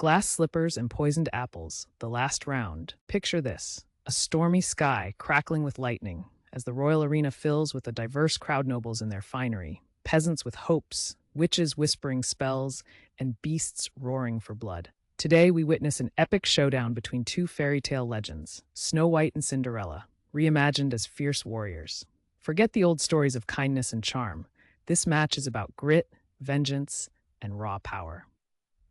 Glass slippers and poisoned apples, the last round. Picture this: a stormy sky crackling with lightning, as the royal arena fills with a diverse crowd, nobles in their finery, peasants with hopes, witches whispering spells, and beasts roaring for blood. Today we witness an epic showdown between two fairy tale legends, Snow White and Cinderella, reimagined as fierce warriors. Forget the old stories of kindness and charm. This match is about grit, vengeance, and raw power.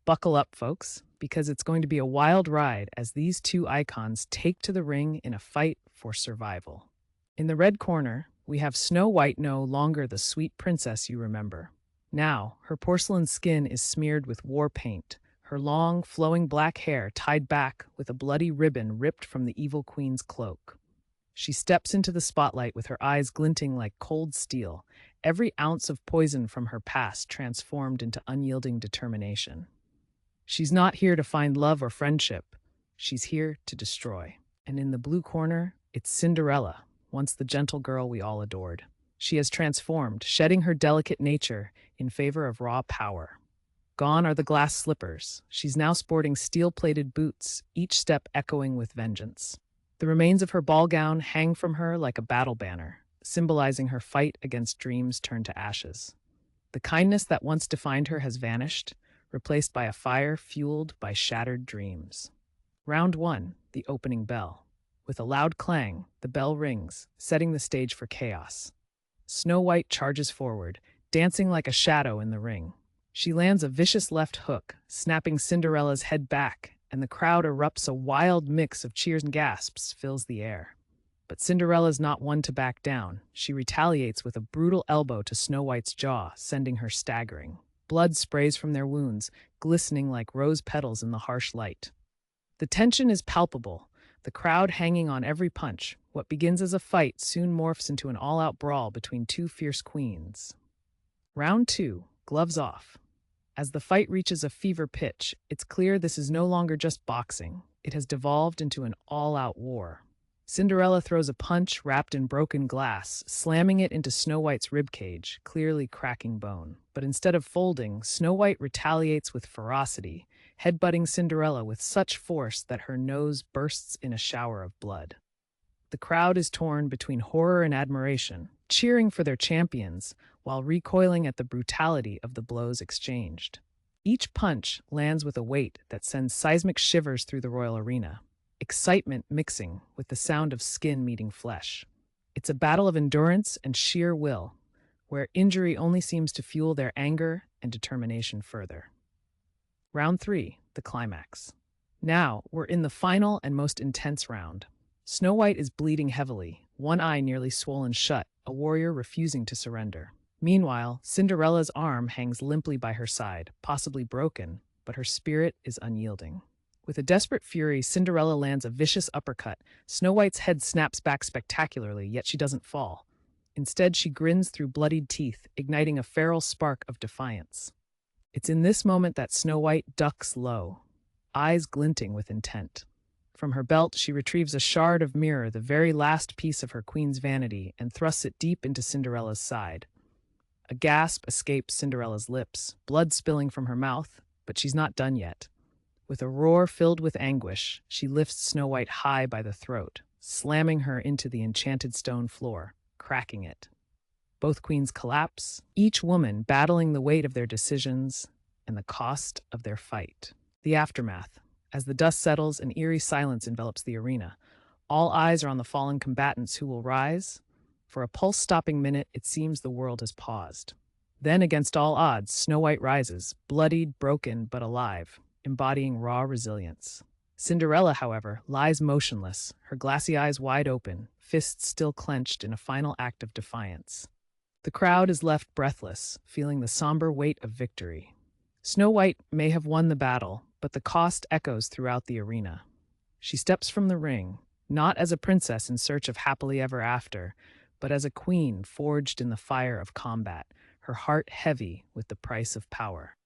Buckle up, folks, because it's going to be a wild ride as these two icons take to the ring in a fight for survival. In the red corner, we have Snow White, no longer the sweet princess you remember. Now, her porcelain skin is smeared with war paint, her long, flowing black hair tied back with a bloody ribbon ripped from the evil queen's cloak. She steps into the spotlight with her eyes glinting like cold steel, every ounce of poison from her past transformed into unyielding determination. She's not here to find love or friendship. She's here to destroy. And in the blue corner, it's Cinderella, once the gentle girl we all adored. She has transformed, shedding her delicate nature in favor of raw power. Gone are the glass slippers. She's now sporting steel-plated boots, each step echoing with vengeance. The remains of her ball gown hang from her like a battle banner, symbolizing her fight against dreams turned to ashes. The kindness that once defined her has vanished, replaced by a fire fueled by shattered dreams. Round 1, the opening bell. With a loud clang, the bell rings, setting the stage for chaos. Snow White charges forward, dancing like a shadow in the ring. She lands a vicious left hook, snapping Cinderella's head back, and the crowd erupts. A wild mix of cheers and gasps fills the air. But Cinderella's not one to back down. She retaliates with a brutal elbow to Snow White's jaw, sending her staggering. Blood sprays from their wounds, glistening like rose petals in the harsh light. The tension is palpable, the crowd hanging on every punch. What begins as a fight soon morphs into an all-out brawl between two fierce queens. Round 2, gloves off. As the fight reaches a fever pitch, it's clear this is no longer just boxing. It has devolved into an all-out war. Cinderella throws a punch wrapped in broken glass, slamming it into Snow White's ribcage, clearly cracking bone. But instead of folding, Snow White retaliates with ferocity, headbutting Cinderella with such force that her nose bursts in a shower of blood. The crowd is torn between horror and admiration, cheering for their champions while recoiling at the brutality of the blows exchanged. Each punch lands with a weight that sends seismic shivers through the royal arena, excitement mixing with the sound of skin meeting flesh. It's a battle of endurance and sheer will, where injury only seems to fuel their anger and determination further. Round 3, the climax. Now, we're in the final and most intense round. Snow White is bleeding heavily, one eye nearly swollen shut, a warrior refusing to surrender. Meanwhile, Cinderella's arm hangs limply by her side, possibly broken, but her spirit is unyielding. With a desperate fury, Cinderella lands a vicious uppercut. Snow White's head snaps back spectacularly, yet she doesn't fall. Instead, she grins through bloodied teeth, igniting a feral spark of defiance. It's in this moment that Snow White ducks low, eyes glinting with intent. From her belt, she retrieves a shard of mirror, the very last piece of her queen's vanity, and thrusts it deep into Cinderella's side. A gasp escapes Cinderella's lips, blood spilling from her mouth, but she's not done yet. With a roar filled with anguish, she lifts Snow White high by the throat, slamming her into the enchanted stone floor, cracking it. Both queens collapse, each woman battling the weight of their decisions and the cost of their fight. The aftermath. As the dust settles, an eerie silence envelops the arena. All eyes are on the fallen combatants who will rise. For a pulse-stopping minute, it seems the world has paused. Then, against all odds, Snow White rises, bloodied, broken, but alive, embodying raw resilience. Cinderella, however, lies motionless, her glassy eyes wide open, fists still clenched in a final act of defiance. The crowd is left breathless, feeling the somber weight of victory. Snow White may have won the battle, but the cost echoes throughout the arena. She steps from the ring, not as a princess in search of happily ever after, but as a queen forged in the fire of combat, her heart heavy with the price of power.